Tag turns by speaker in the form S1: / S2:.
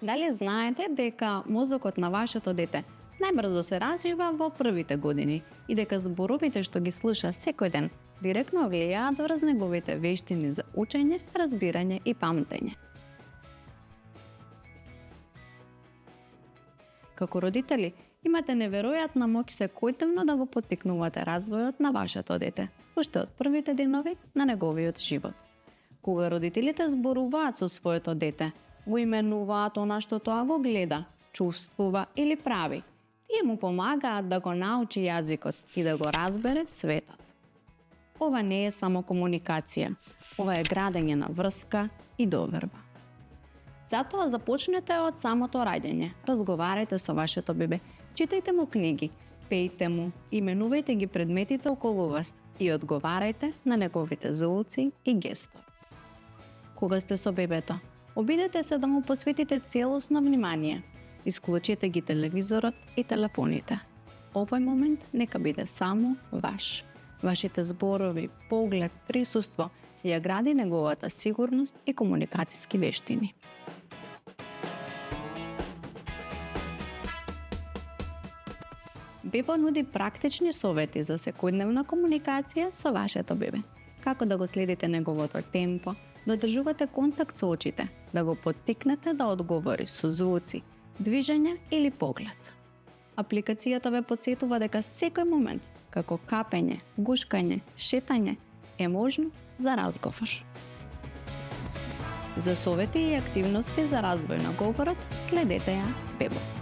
S1: Дали знаете дека мозокот на вашето дете најбрзо се развива во првите години и дека зборовите што ги слуша секој ден директно влијаат врз неговите вештини за учење, разбирање и памтење? Како родители, имате неверојатна моќ секојдневно да го поттикнувате развојот на вашето дете, уште од првите денови на неговиот живот. Кога родителите зборуваат со своето дете, го именуваат она што тоа го гледа, чувствува или прави, тие му помагаат да го научи јазикот и да го разбере светот. Ова не е само комуникација, ова е градење на врска и доверба. Затоа започнете од самото раѓање, разговарајте со вашето бебе, читајте му книги, пејте му, именувајте ги предметите околу вас и одговарајте на неговите звуци и гестови. Кога сте со бебето, обидете се да му посветите целосно внимание. Исклучете ги телевизорот и телефоните. Овој момент нека биде само ваш. Вашите зборови, поглед, присуство ја гради неговата сигурност и комуникацијски вештини. Бебо нуди практични совети за секојдневна комуникација со вашето бебе. Како да го следите неговото темпо, да одржувате контакт со очите, да го поттикнете да одговори со звуци, движење или поглед. Апликацијата ве потсетува дека секој момент, како капење, гушкање, шетање, е можност за разговор. За совети и активности за развој на говорот, следете ја Бебо.